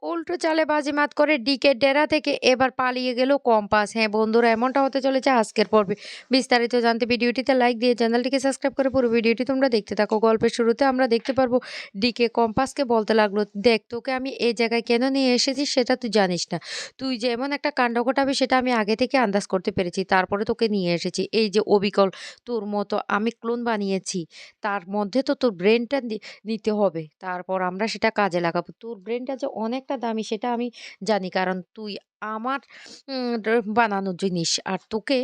উল্টো চালে বাজিমাত করে ডিকের ডেরা থেকে এবার পালিয়ে গেল কম্পাস। হ্যাঁ বন্ধুরা, এমনটা হতে চলেছে আজকের পর্বে। বিস্তারিত জানতে ভিডিওটিতে লাইক দিয়ে চ্যানেলটিকে সাবস্ক্রাইব করে পুরো ভিডিওটি তোমরা দেখতে থাকো। গল্পের শুরুতে আমরা দেখতে পারবো ডিকে কম্পাসকে বলতে লাগলো, দেখ তোকে আমি এই জায়গায় কেন নিয়ে এসেছি সেটা তুই জানিস না। তুই যে এমন একটা কাণ্ড ঘটাবি সেটা আমি আগে থেকে আন্দাজ করতে পেরেছি, তারপরে তোকে নিয়ে এসেছি। এই যে অবিকল তোর মতো আমি ক্লোন বানিয়েছি, তার মধ্যে তো তোর ব্রেনটা নিতে হবে। তারপর আমরা সেটা কাজে লাগাবো। তোর ব্রেইনটা যে অনেকটা দামি সেটা আমি জানি। কারণ তুই আমার বানানো জিনিস। আর তোকে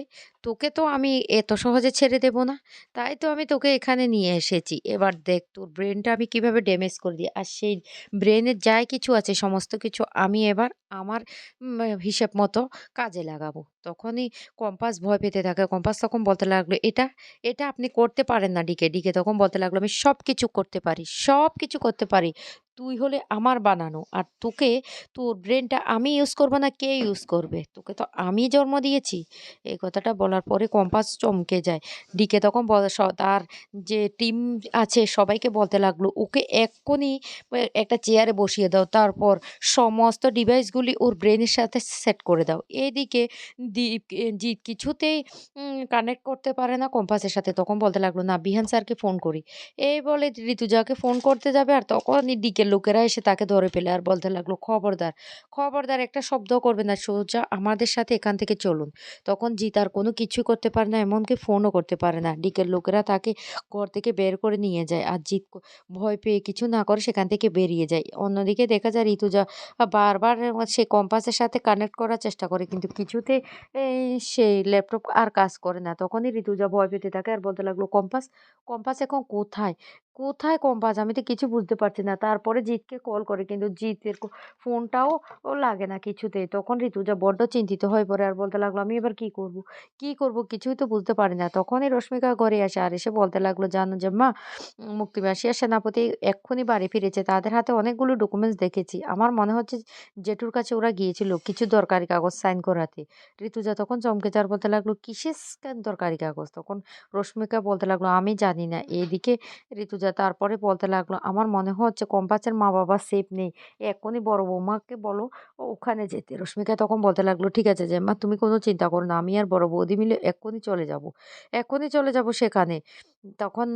তোকে তো আমি এত সহজে ছেড়ে দেব না। তাই তো আমি তোকে এখানে নিয়ে এসেছি। এবার দেখ তোর ব্রেইনটা আমি কিভাবে ড্যামেজ করে দিই। আর সেই ব্রেইনের যাই কিছু আছে সমস্ত কিছু আমি এবার আমার হিসেব মতো কাজে লাগাবো। তখনই কম্পাস ভয় পেতে থাকে। কম্পাস তখন বলতে লাগলো, এটা আপনি করতে পারেন না ডিকে। ডিকে তখন বলতে লাগলো, আমি সবকিছু করতে পারি, সবকিছু করতে পারি। তুই হলে আমার বানানো। আর তোর ব্রেইনটা আমি ইউজ করব না কে ইউজ করবে? তোকে তো আমি জন্ম দিয়েছি। এই কথাটা বলার পরে কম্পাস চমকে যায়। ডিকে তখন তার যে টিম আছে সবাইকে বলতে লাগলো, ওকে এক্ষুনি একটা চেয়ারে বসিয়ে দাও। তারপর সমস্ত ডিভাইসগুলি ওর ব্রেইনের সাথে সেট করে দাও। এদিকে জিৎ কিছুতেই কানেক্ট করতে পারে না কম্পাসের সাথে। তখন বলতে লাগলো, না বিহান স্যারকে ফোন করি। এই বলে ঋতুজাকে ফোন করতে যাবে আর তখনই ডিকের লোকেরা এসে তাকে ধরে ফেলে আর বলতে লাগলো, খবরদার, খবরদার একটা শব্দও করবে না। সোজা আমাদের সাথে এখান থেকে চলুন। তখন জিৎ আর কোনো কিছুই করতে পারে না, এমনকি ফোনও করতে পারে না। ডিকের লোকেরা তাকে ঘর থেকে বের করে নিয়ে যায়। আর জিৎ ভয় পেয়ে কিছু না করে সেখান থেকে বেরিয়ে যায়। অন্যদিকে দেখা যায় ঋতুজা বারবার সে কম্পাসের সাথে কানেক্ট করার চেষ্টা করে, কিন্তু কিছুতে সেই ল্যাপটপ আর কাজ করে না। তখনই ঋতুজা ভয় পেতে থাকে আর বলতে লাগলো, কম্পাস, কম্পাস এখন কোথায়? কোথায় কম্পাস? আমি তো কিছু বুঝতে পারছি না। তারপরে জিৎকে কল করে, কিন্তু জিতের ফোনটাও লাগে না কিছুতেই। তখন ঋতুজা বড্ড চিন্তিত হয়ে পড়ে আর বলতে লাগলো, আমি এবার কি করব? কি করব? কিছুই তো বুঝতে পারি না। তখনই রশ্মিকা ঘরে আসে আর এসে বলতে লাগলো, জানো যে মা, মুক্তিবাসী আর সেনাপতি এক্ষুনি বাড়ি ফিরেছে। তাদের হাতে অনেকগুলো ডকুমেন্টস দেখেছি। আমার মনে হচ্ছে জেঠুর কাছে ওরা গিয়েছিল কিছু দরকারি কাগজ সাইন করাতে। ঋতুজা তখন চমকে যাওয়ার বলতে লাগলো, কিসের দরকারি কাগজ? তখন রশ্মিকা বলতে লাগলো, আমি জানি না। এদিকে ঋতুজা তারপরে বলতে লাগলো, আমার মনে হচ্ছে কম্পাসের মা-বাবা সেফ নেই। এক্ষুনি বড় বৌমাকে বলো ওখানে যেতে। রশ্মিকা তখন বলতে লাগলো, ঠিক আছে জেম্মা, তুমি কোনো চিন্তা করো না। আমি আর বড় বৌদি মিলে এক্ষুনি চলে যাব। এক্ষুনি চলে যাব সেখানে। তখন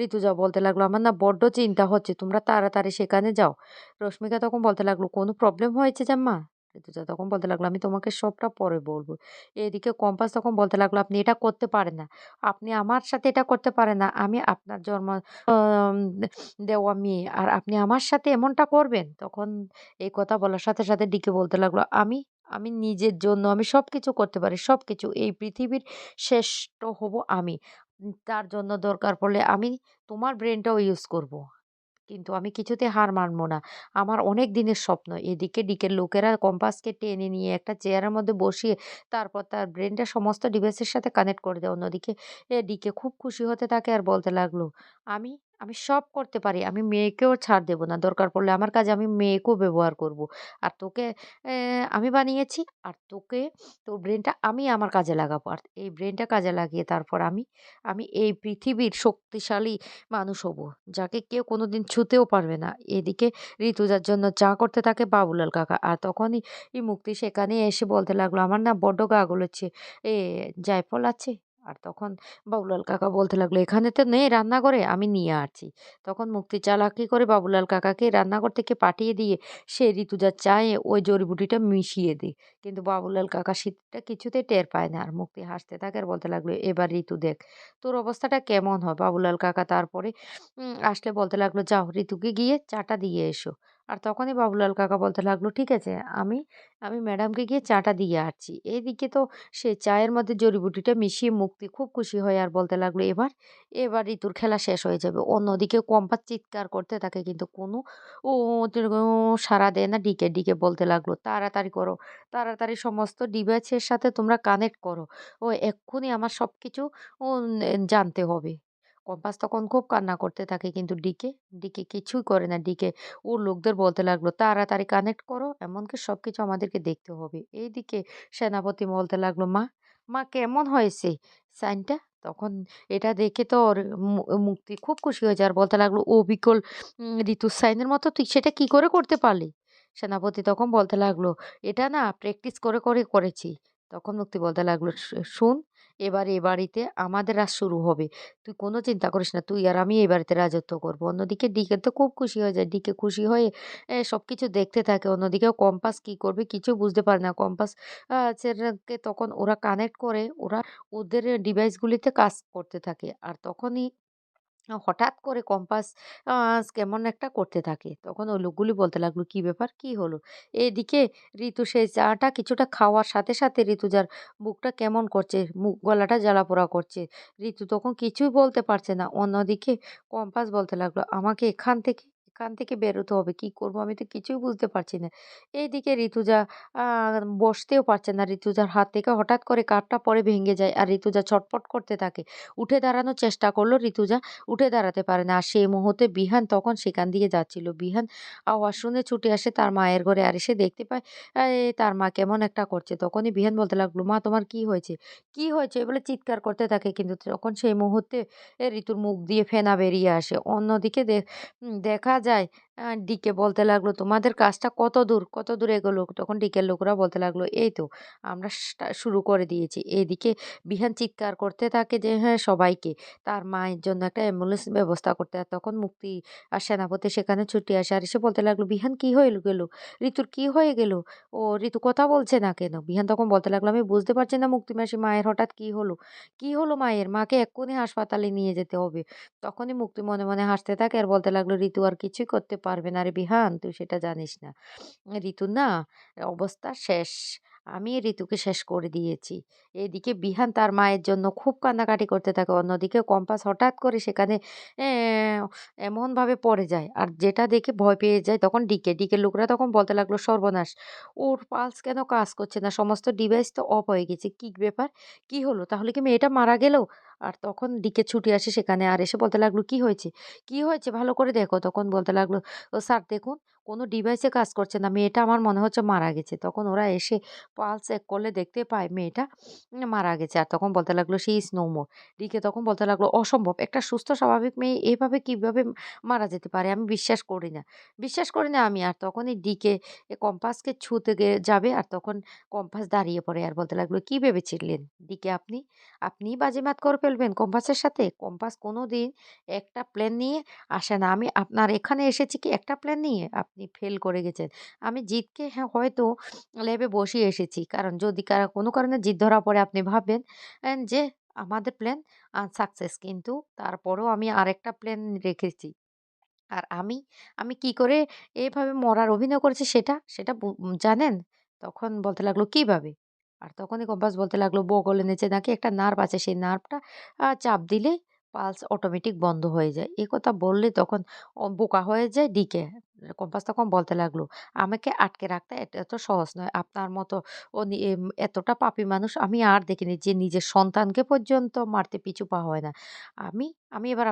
ঋতুজা বলতে লাগলো, আমার না বড্ড চিন্তা হচ্ছে। তোমরা তাড়াতাড়ি সেখানে যাও। রশ্মিকা তখন বলতে লাগলো, কোনো প্রবলেম হয়েছে জাম্মা? ঋতুজা তখন বলতে লাগলো, আমি তোমাকে সবটা পরে বলবো। এদিকে কম্পাস তখন বলতে লাগলো, আপনি এটা করতে পারেন না। আপনি আমার সাথে এটা করতে পারেন না। আমি আপনার জন্ম আম দেওয়া মেয়ে। আর আপনি আমার সাথে এমনটা করবেন? তখন এই কথা বলার সাথে, সাথে ডিকে বলতে লাগলো, আমি নিজের জন্য আমি সবকিছু করতে পারি। সবকিছু। এই পৃথিবীর শ্রেষ্ঠ হব আমি। তার জন্য দরকার পড়লে আমি তোমার ব্রেইনটাও ইউজ করব। কিন্তু আমি কিছুতে হার মানব না। আমার অনেক দিনের স্বপ্ন। এদিকে ডিকের লোকেরা কম্পাসকে টেনে নিয়ে একটা চেয়ারের মধ্যে বসিয়ে তারপর তার ব্রেইনটা সমস্ত ডিভাইসের সাথে কানেক্ট করে দেয়। অন্যদিকে ডিকে খুব খুশি হতে থাকে আর বলতে লাগলো, আমি আমি সব করতে পারি। আমি মেয়েকেও ছাড় দেব না। দরকার পড়লে আমার কাজে আমি মেয়েকেও ব্যবহার করব। আর তোকে আমি বানিয়েছি। আর তোর ব্রেইনটা আমি আমার কাজে লাগাবো। আর এই ব্রেইনটা কাজে লাগিয়ে তারপর আমি আমি এই পৃথিবীর শক্তিশালী মানুষ হব, যাকে কেউ কোনোদিন ছুঁতেও পারবে না। এদিকে ঋতুজার জন্য চা করতে থাকে বাবুলাল কাকা। আর তখনই মুক্তি সেখানে এসে বলতে লাগলো, আমার না বড্ড গা গুলোচ্ছে। এ জায়ফল আছে? আর তখন বাবুলাল কাকা বলতে লাগলো, এখানে তো নেই রান্নাঘরে, আমি নিয়ে আসছি। তখন মুক্তি চালাকি করে বাবুলাল কাকাকে রান্নাঘর থেকে পাঠিয়ে দিয়ে সে ঋতুজার চায়ে ওই জড়িবুটিটা মিশিয়ে দেয়। কিন্তু বাবুলাল কাকা শীতটা কিছুতেই টের পায় না। আর মুক্তি হাসতে থাকে আর বলতে লাগলো, এবার ঋতু দেখ তোর অবস্থাটা কেমন হয়। বাবুলাল কাকা তারপরে আসলে বলতে লাগলো, যাও ঋতুকে গিয়ে চাটা দিয়ে এসো। আর তখনই বাবুলাল কাকা বলতে লাগলো, ঠিক আছে, আমি আমি ম্যাডামকে গিয়ে চাটা দিয়ে আসছি। এইদিকে তো সে চায়ের মধ্যে জড়িবুটিটা মিশিয়ে মুক্তি খুব খুশি হয় আর বলতে লাগলো, এবার ঋতুর খেলা শেষ হয়ে যাবে। অন্যদিকে কম্পা চিৎকার করতে থাকে, কিন্তু কোনো ও সাড়া দেয় না। ডিকে ডিকে বলতে লাগলো, তাড়াতাড়ি করো, তাড়াতাড়ি সমস্ত ডিভাইসের সাথে তোমরা কানেক্ট করো। ও এক্ষুনি আমার সবকিছু জানতে হবে। কম্পাস তখন খুব কান্না করতে থাকে, কিন্তু ডিকে কিছুই করে না। ডিকে ওর লোকদের বলতে লাগলো, তাড়াতাড়ি কানেক্ট করো, এমনকি সবকিছু আমাদেরকে দেখতে হবে। এইদিকে সেনাপতি বলতে লাগলো, মা কেমন হয়েছে সাইনটা? তখন এটা দেখে তো ওর মুক্তি খুব খুশি হয়ে যায় আর বলতে লাগলো, ও বিকল ঋতুর সাইনের মতো তুই সেটা কি করে করতে পারলি? সেনাপতি তখন বলতে লাগলো, "এটা না প্র্যাকটিস করে করেছি।" তখন মুক্তি বলতে লাগলো, "শোন, এবার এ বাড়িতে আমাদের রাজ শুরু হবে। তুই কোনো চিন্তা করিস না। তুই আর আমি এই বাড়িতে রাজত্ব করব।" অন্যদিকে ডিকে তো খুব খুশি হয়ে যায়। ডিকে খুশি হয়ে সবকিছু দেখতে থাকে। অন্যদিকে কম্পাস কি করবে কিছু বুঝতে পারে না। কম্পাস কে তখন ওরা কানেক্ট করে ওরা ওদের ডিভাইস গুলিতে কাজ করতে থাকে। আর তখনই হঠাৎ করে কম্পাস আ কেমন একটা করতে থাকে। তখন ওই লোকগুলি বলতে লাগলো, "কি ব্যাপার? কি হলো?" এদিকে ঋতু সেই চাটা কিছুটা খাওয়ার সাথে ঋতুজার বুকটা কেমন করছে, গলাটা জ্বালা-পোড়া করছে। ঋতু তখন কিছুই বলতে পারছে না। অন্যদিকে কম্পাস বলতে লাগলো, "আমাকে এখান থেকে বেরোতে হবে। কি করব? আমি তো কিছুই বুঝতে পারছি না।" এইদিকে ঋতুজা আ বসতেও পারছে না। ঋতুজার হাত থেকে হঠাৎ করে কাঠটা পড়ে ভেঙে যায়। আর ঋতুজা ছটফট করতে থাকে। উঠে দাঁড়ানোর চেষ্টা করল ঋতুজা। উঠে দাঁড়াতে পারে না। আর সেই মুহূর্তে বিহান তখন সেখান দিয়ে যাচ্ছিল। বিহান আওয়াজ শুনে ছুটে আসে তার মায়ের ঘরে। আর এসে দেখতে পায় তার মা কেমন একটা করছে। তখনই বিহান বলতে লাগলো, "মা তোমার কি হয়েছে? কি হয়েছে?" বলে চিৎকার করতে থাকে। কিন্তু তখন সেই মুহূর্তে ঋতুর মুখ দিয়ে ফেনা বেরিয়ে আসে। অন্যদিকে দেখা যায় ডিকে বলতে লাগলো, "তোমাদের কাজটা কতদূর এগোলো?" তখন ডিকের লোকরা বলতে লাগলো, "এই তো আমরা শুরু করে দিয়েছি।" এদিকে বিহান চিৎকার করতে থাকে যে হ্যাঁ সবাইকে। তার মায়ের জন্য একটা অ্যাম্বুলেন্স ব্যবস্থা করতে। আর তখন মুক্তি আর সেনাপতি সেখানে ছুটে আসে। আর এসে বলতে লাগলো, "বিহান কি হয়ে গেল? ঋতুর কি হয়ে গেল? ও ঋতু কথা বলছে না কেন?" বিহান তখন বলতে লাগলো, "আমি বুঝতে পারছি না মুক্তি মাসি মায়ের হঠাৎ কি হলো? কি হলো মায়ের? মাকে এক্ষুনি হাসপাতালে নিয়ে যেতে হবে।" তখনই মুক্তি মনে হাসতে থাকে আর বলতে লাগলো, "ঋতু আর কিছুই করতে পারবে না রে বিহান, তুই সেটা জানিস না। ঋতুর না অবস্থা শেষ। আমি ঋতুকে শেষ করে দিয়েছি।" এদিকে বিহান তার মায়ের জন্য খুব কান্নাকাটি করতে থাকে। অন্যদিকে কম্পাস হঠাৎ করে সেখানে অ্যা এমনভাবে পড়ে যায়। আর যেটা দেখে ভয় পেয়ে যায় তখন ডিকের লোকরা তখন বলতে লাগলো, "সর্বনাশ! ওর পালস কেন কাজ করছে না? সমস্ত ডিভাইস তো অফ হয়ে গেছে। কি ব্যাপার? কি হলো? তাহলে কি মেয়েটা মারা গেল?" আর তখন ডিকে ছুটে আসে সেখানে আর এসে বলতে লাগলো, "কি হয়েছে? কি হয়েছে? ভালো করে দেখো।" তখন বলতে লাগলো, স্যার দেখুন কোনো ডিভাইসে কাজ করছে না। মেয়েটা আমার মনে হচ্ছে মারা গেছে।" তখন ওরা এসে পালস চেক করলে দেখতে পায় মেয়েটা মারা গেছে। আর তখন বলতে লাগলো, "শি ইজ নো মোর।" রিকে তখন বলতে লাগলো, "অসম্ভব! একটা সুস্থ স্বাভাবিক মেয়ে এভাবে কিভাবে মারা যেতে পারে? আমি বিশ্বাস করি না। বিশ্বাস করি না আমি।" আর তখনই ডিকে কম্পাসকে ছুঁতে যাবে আর তখন কম্পাস দাঁড়িয়ে পড়ে আর বলতে লাগলো, "কি ভেবেছিলেন ডিকে আপনি? আপনিই বাজিমাত করে ফেলবেন কম্পাসের সাথে? কম্পাস কোনোদিন একটা প্ল্যান নিয়ে আসে না। আমি আপনার এখানে এসেছি কি একটা প্ল্যান নিয়ে? আপনি ফেল করে গেছেন। আমি জিতকে হ্যাঁ, হয়তো ল্যাবে বসিয়ে এসেছি। কারণ যদি কোনো কারণে জিদ ধরা পড়ে আপনি ভাববেন যে আমাদের প্ল্যান সাকসেস কিন্তু তারপরেও আমি আরেকটা প্ল্যান রেখেছি। আর আমি কি করে এভাবে মরার অভিনয় করেছি সেটা জানেন?" তখন বলতে লাগলো, "কিভাবে?" আর তখনই কম্পাস বলতে লাগলো, "বগলের নিচে নাকি একটা নার্ভ আছে। সেই নার্ভটা চাপ দিলে পালস অটোমেটিক বন্ধ হয়ে যায়।" এ কথা বললে তখন বোকা হয়ে যায় ডিকে। কম্পাস তখন বলতে লাগলো, "আমাকে আটকে রাখতে এটা এত সহজ নয়। আপনার মতো ও নি এম এতটা পাপী মানুষ আমি আর দেখিনি যে নিজের সন্তানকে পর্যন্ত মারতে পিছু পা হয় না। আমি আমি এবার